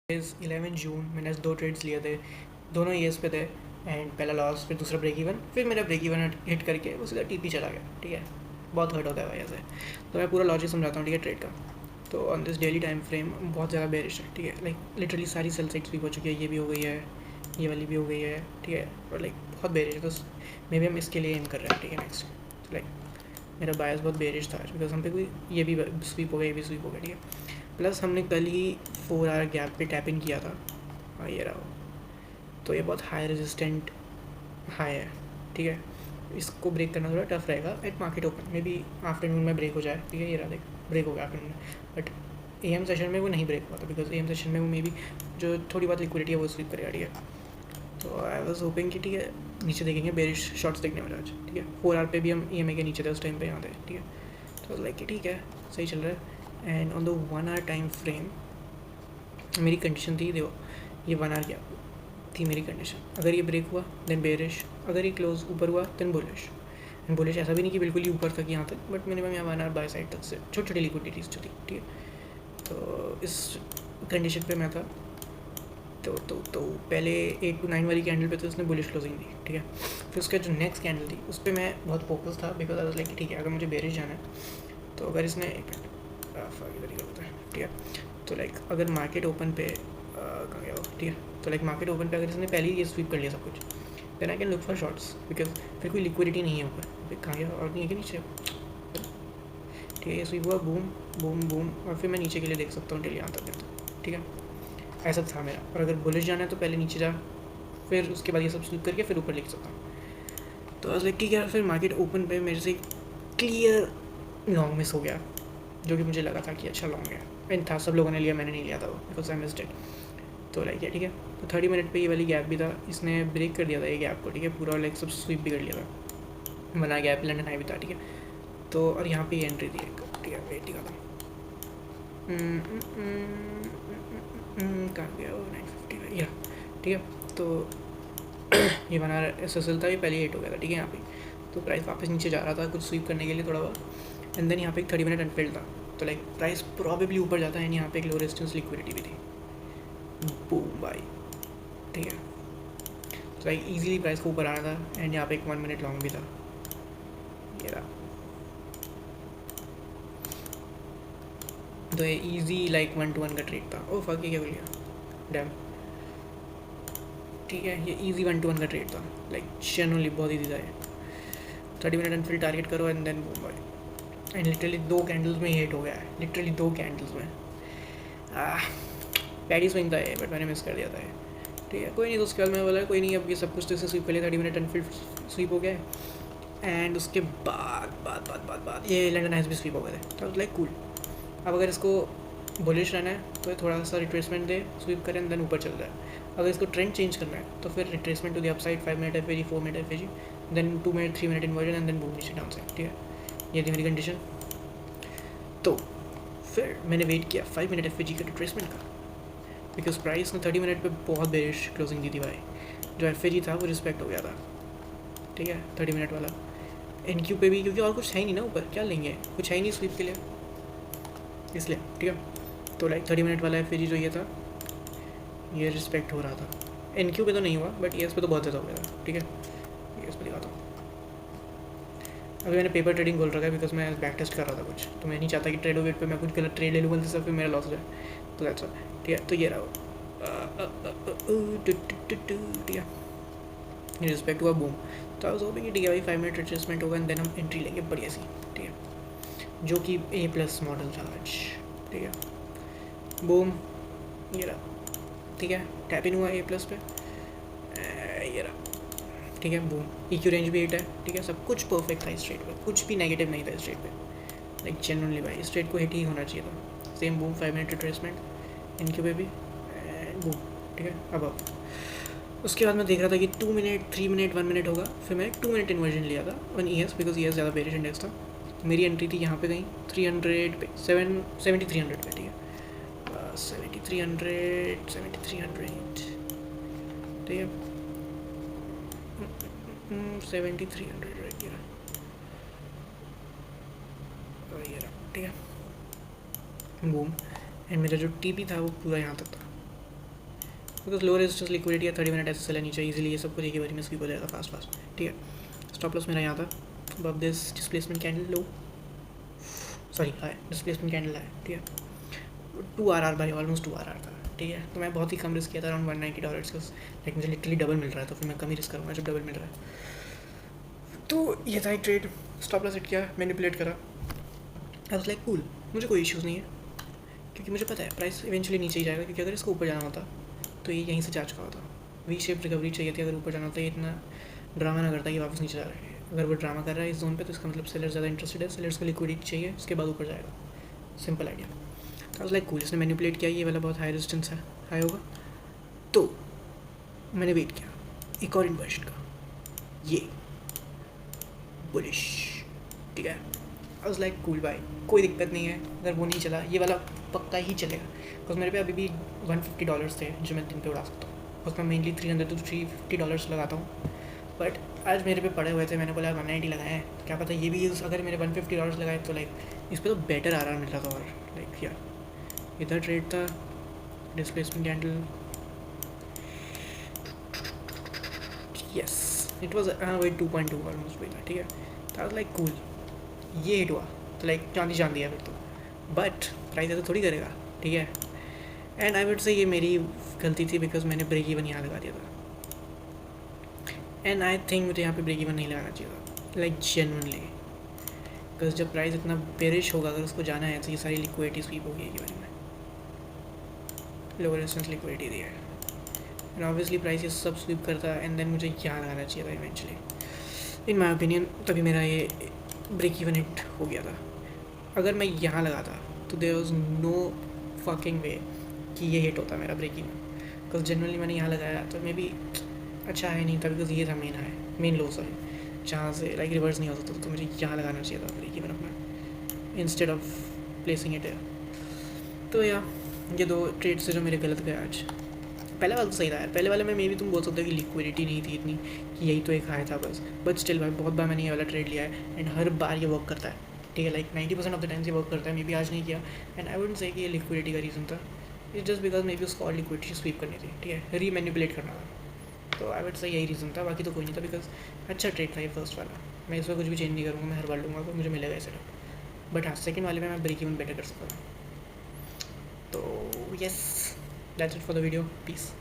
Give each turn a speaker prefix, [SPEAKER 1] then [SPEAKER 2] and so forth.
[SPEAKER 1] Is 11 जून। मैंने 2 trades लिए थे, दोनों ईएस पे थे एंड पहला लॉस, फिर दूसरा ब्रेक इवन, फिर मेरा ब्रेक इवन हिट करके वो सीधा टीपी चला गया। ठीक है, बहुत हर्ट होता है भाई ऐसे। तो मैं पूरा लॉजिक समझाता हूँ, ठीक है, ट्रेड का। तो on this daily time frame बहुत ज़्यादा बेरिश है। ठीक है, लाइक लिटरली सारी सेल साइड्स भी हो चुकी है, ये भी हो गई है, ये वाली भी हो गई है। ठीक है, और लाइक बहुत बेरिश है। तो मे बी हम इसके लिए एम कर रहे हैं। ठीक है, नेक्स्ट तो लाइक मेरा बायस बहुत बेरिश था बिकॉज हम पे कोई ये भी स्वीप हो गया, ये भी स्वीप हो गया। ठीक है, प्लस हमने कल ही 4 आवर गैप पे टैप इन किया था। हाँ, ये रहा। तो ये बहुत हाई रेजिस्टेंट हाई है। ठीक है, इसको ब्रेक करना थोड़ा टफ रहेगा eight market open. May be afternoon में ब्रेक हो जाए। ठीक है, ये रहा, देख ब्रेक हो गया आफ्टरनून में, बट एम सेशन में वो नहीं ब्रेक हुआ था बिकॉज एम सेशन में वो मे बी जो थोड़ी बहुत लिक्विडिटी है वो स्वीप करेगा। ठीक है, तो आई वॉज होपिंग कि ठीक है नीचे देखेंगे, बेरिश शॉर्ट्स देखने वाले आज। ठीक है, 4 आवर पे भी हम ई के नीचे थे उस टाइम पे, यहाँ थे। ठीक है, तो लाइक ठीक है, सही चल रहा है। And on the 1 hour time frame मेरी कंडीशन थी, देखो ये 1 आवर क्या थी मेरी कंडीशन। अगर ये ब्रेक हुआ देन बेरिश, अगर ये क्लोज ऊपर हुआ देन बुलिश। एंड बुलिश ऐसा भी नहीं कि बिल्कुल ही ऊपर तक यहाँ तक, बट मिनिमम यहाँ 1 आवर बाय साइड तक से छोटी छोटी लिक्विडिटीज जो थी। ठीक है, तो इस कंडीशन पे मैं था। तो पहले 8 to 9 वाली कैंडल पे तो उसने बुलिश क्लोजिंग दी। ठीक है, फिर उसका जो नेक्स्ट कैंडल थी उस पर मैं बहुत फोकस था बिकॉज आई वाज लाइक ठीक है अगर मुझे बेरिश जाना है तो अगर इसने होता है। ठीक है, तो लाइक अगर मार्केट ओपन पे कहाँ गया वो। ठीक है, तो लाइक मार्केट ओपन पे अगर इसने पहले ही ये स्वीप कर लिया सब कुछ, then I can look for shorts because फिर कोई लिक्विडिटी नहीं है ऊपर। कहाँ गया, और नहीं है कि नीचे। ठीक है, ये स्वीप हुआ, बूम बूम बूम, और फिर मैं नीचे के लिए देख सकता हूँ टेल यहाँ तक गिरता। ठीक है, ऐसा था मेरा। और अगर बुलिश जाना है तो पहले नीचे जा, फिर उसके बाद ये सब स्वीप करके फिर ऊपर लिख सकता हूँ। तो लाइक ठीक है, फिर मार्केट ओपन पे मेरे से क्लियर लॉन्ग मिस हो गया, जो कि मुझे लगा था कि अच्छा लॉन्ग है। एंड था, सब लोगों ने लिया, मैंने नहीं लिया था वो बिकॉज आई मिस्ड इट। तो लाइक ठीक है, तो 30 मिनट पे ये वाली गैप भी था, इसने ब्रेक कर दिया था ये गैप को। ठीक है, पूरा लाइक सब स्वीप भी कर लिया था, बना गैप लंडन हाई भी था। ठीक है, तो और यहाँ पे एंट्री थी एक। ठीक है, वेट दिखा था कहाँ गया वो 950 या। ठीक है, तो ये बना एस एस एल था, ये पहले हिट हो गया था। ठीक है, यहाँ पे तो प्राइस वापस नीचे जा रहा था कुछ स्वीप करने के लिए थोड़ा बहुत, एंड देन यहाँ पे एक 30 मिनट अनफिल्ड था। तो लाइक प्राइस प्रॉबेबली ऊपर जाता है, एंड यहाँ पे एक लो रेजिस्टेंस लिक्विडिटी भी थी। Boom by. ठीक है, तो लाइक इजीली प्राइस को ऊपर आना था, एंड यहाँ पे एक 1 मिनट लॉन्ग भी था। ये रहा, तो ये ईजी लाइक 1 to 1 का ट्रेड था। ओ फक, ये क्या बोल गया, डैम। ठीक है, ये ईजी 1 to 1 का ट्रेड था, लाइक जनरली बहुत ईजी था ये। 30 मिनट अनफिल टारगेट करो and then boom bye. And literally 2 candles में हिट हो गया है, लिटरली 2 कैंडल्स में। पैडी स्विंग था ये, बट मैंने मिस कर दिया था ये। ठीक है, कोई नहीं। तो उसके बाद मैं बोला कोई नहीं, अब ये सब कुछ तो इसे स्वीप कर लिया, 30 मिनट अनफिल स्वीप हो गया है। एंड उसके बाद ये लंडन हाइज भी स्वीप हो गए थे। तो लाइक कूल। अब अगर इसको बुलिश रहना है तो थोड़ा सा रिट्रेसमेंट दे, स्वीप करें एंड देन ऊपर चल जाए। अगर इसको ट्रेंड चेंज करना है तो फिर retracement to the upside, 5 minute F 4 minute F then 2 minute 3 minute inversion and then boom नीचे डाउन साइड। ठीक है, ये थी मेरी कंडीशन। तो फिर मैंने वेट किया 5 मिनट एफ का रिट्रेसमेंट का, बिकॉज प्राइस ने 30 मिनट पे बहुत बेरिश क्लोजिंग दी थी भाई। जो एफ था वो रिस्पेक्ट हो गया था। ठीक है, 30 मिनट वाला एन क्यू पे भी, क्योंकि और कुछ है ही नहीं ना ऊपर, क्या लेंगे, कुछ है ही नहीं स्वीप के लिए, इसलिए। ठीक है, तो लाइक 30 मिनट वाला एफ जो ये था ये रिस्पेक्ट हो रहा था। एन क्यू पे तो नहीं हुआ, बट ये पे तो बहुत ज़्यादा हो गया था। ठीक है, ये इस पर दिखाता हूँ। अभी मैंने पेपर ट्रेडिंग खोल रखा है बिकॉज मैं बैक टेस्ट कर रहा था कुछ, तो मैं नहीं चाहता कि ट्रेड वेट पे मैं कुछ गलत ट्रेड ले लूँ गलती से, फिर मेरा लॉस हो जाए। तो दैट्स ऑल। ठीक है, तो ये रहा। ठीक है, रिस्पेक्ट हुआ, बूम। तो आई वाज होपिंग कि ठीक है भाई 5 मिनट एडजस्टमेंट होगा एंड देन हम एंट्री लेंगे बढ़िया सी। ठीक है, जो कि A+ मॉडल था आज। ठीक है, बूम, ये रहा। ठीक है, टैप इन हुआ A+ पे, ये रहा। ठीक है, बूम, EQ रेंज भी 8 है। ठीक है, सब कुछ परफेक्ट था इस ट्रेड पे, कुछ भी नेगेटिव नहीं था इस ट्रेड पे। लाइक जेन्युइनली भाई इस ट्रेड को हिट ही होना चाहिए था। सेम बूम, 5 मिनट रिट्रेसमेंट इनक्यू पे भी, बूम। ठीक है, अब उसके बाद मैं देख रहा था कि 2 मिनट 3 मिनट 1 मिनट होगा, फिर मैं 2 मिनट इन्वर्जन लिया था ऑन ES बिकॉज ES ज़्यादा बेरिश इंडेक्स था। मेरी एंट्री थी यहाँ पे कहीं 300 पे, 7300 पे। ठीक है, 7300। ठीक है, 7300 राइट, ये रहा। ठीक है, बूम। एंड मेरा जो TP था वो पूरा यहाँ तक था। बिकॉज लो रेजिस्टेंस लिक्विडिटी या 30 मिनट ऐसे से लेनी चाहिए इजीली, ये सब कुछ एक ही बारी में स्किप हो जाएगा फास्ट, ठीक है। स्टॉप लॉस मेरा यहाँ था अब this displacement candle low, sorry high displacement candle है, ठीक है। 2 RR भाई, ऑलमोस्ट 2 RR था, ठीक है। तो मैं बहुत ही कम रिस्क किया था, अराउंड $190 का, लाइक मुझे लिटरली डबल मिल रहा है, तो फिर मैं कम ही रिस्क करूँगा जब डबल मिल रहा है। तो ये था एक ट्रेड, स्टॉप लॉस सेट किया, मैनिपुलेट करा, आई वाज लाइक कूल, मुझे कोई इश्यूज़ नहीं है, क्योंकि मुझे पता है प्राइस इवेंचुअली नीचे ही जाएगा, क्योंकि अगर इसको ऊपर जाना होता तो ये यहीं से जा चुका होता। वी शेप रिकवरी चाहिए थी, अगर ऊपर जाना होता ये इतना ड्रामा ना करता कि वापस नीचे जा रहा है। अगर वो ड्रामा कर रहा है इस जोन पे तो इसका मतलब सेलर ज़्यादा इंटरेस्टेड है, सेलर्स को लिक्विडिटी चाहिए, उसके बाद ऊपर जाएगा, सिंपल आइडिया। तो वाज लाइक कूल, इसने मैनिपुलेट किया, ये वाला बहुत हाई रेजिस्टेंस है, हाई होगा, तो मैंने वेट किया एक और इन्वर्जन का, ये बुलिश, ठीक है। आई वाज लाइक कूल भाई, कोई दिक्कत नहीं है, अगर वो नहीं चला ये वाला पक्का ही चलेगा, बिकॉज मेरे पे अभी भी $150 थे जो मैं दिन पे उड़ा सकता हूँ, उसमें मेनली $300 to $350 लगाता हूँ, बट आज मेरे पे पड़े हुए थे, मैंने बोला 190 लगाए, क्या पता ये भी अगर मेरे $150 लगाए तो लाइक इस पर तो बेटर RR मिल रहा था, और लाइक यार इधर ट्रेड था, displacement candle, yes it was वही 2.2 ऑलमोस्ट वही था, ठीक है। तो आई लाइक कूल, ये हिट हुआ तो लाइक चांदी चांदी है फिर तो, बट प्राइस ऐसा थोड़ी करेगा, ठीक है। एंड आई वुड से ये मेरी गलती थी, बिकॉज मैंने ब्रेक इवन यहाँ लगा दिया था, एंड आई थिंक मुझे यहाँ पे ब्रेक इवन नहीं लगाना चाहिए था, लाइक जेन्युइनली, बिकॉज जब प्राइस इतना बेरिश होगा, अगर उसको जाना है तो ये सारी लिक्विडिटी स्वीप होगी एक बारे में, लोअर रेजिस्टेंस लिक्विडिटी दी है, एंड ऑब्वियसली प्राइस ये सब स्वीप करता है, एंड देन मुझे यहाँ लगाना चाहिए था इवेंचुअली, इन माई ओपिनियन, तभी मेरा ये ब्रेक इवन हिट हो गया था। अगर मैं यहाँ लगाता तो there was no fucking way कि ये हिट होता मेरा ब्रेक इवन, बिकॉज जनरली मैंने यहाँ लगाया तो मे भी अच्छा है नहीं था, बिकॉज ये था मेन लो सॉरी, जहाँ से लाइक रिवर्स नहीं हो सकता, तो मुझे यहाँ लगाना चाहिए था ब्रेक इवन अपना, इंस्टेड ऑफ प्लेसिंग इट। तो ये 2 ट्रेड से जो मेरे गलत गए आज। पहला वाला तो सही था यार, पहले वाले में मे भी तुम बोल सकते हो कि लिक्विडिटी नहीं थी इतनी, कि यही तो एक हाई था बस, बट स्टिल भाई बहुत बार मैंने ये वाला ट्रेड लिया है, एंड हर बार ये वर्क करता है, ठीक है। लाइक 90% ऑफ द टाइम्स ये वर्क करता है, मे भी आज नहीं किया, एंड आई वुडंट से कि ये लिक्विडिटी का रीज़न था, it's just because may be उसको और लिक्विडिटी स्वीप करनी थी, ठीक है, रीमैनिपुलेट करना था, तो आई वुड से यही रीज़न था, बाकी तो कोई नहीं था, बिकॉज अच्छा ट्रेड था ये फर्स्ट वाला, मैं इसमें कुछ भी चेंज नहीं करूँगा, मैं हर बार लूँगा तो मुझे मिलेगा ऐसे, बट हाँ सेकेंड वाले में मैं ब्रेक इवन बेटर कर सकता हूँ। तो yes that's it for the video, piece.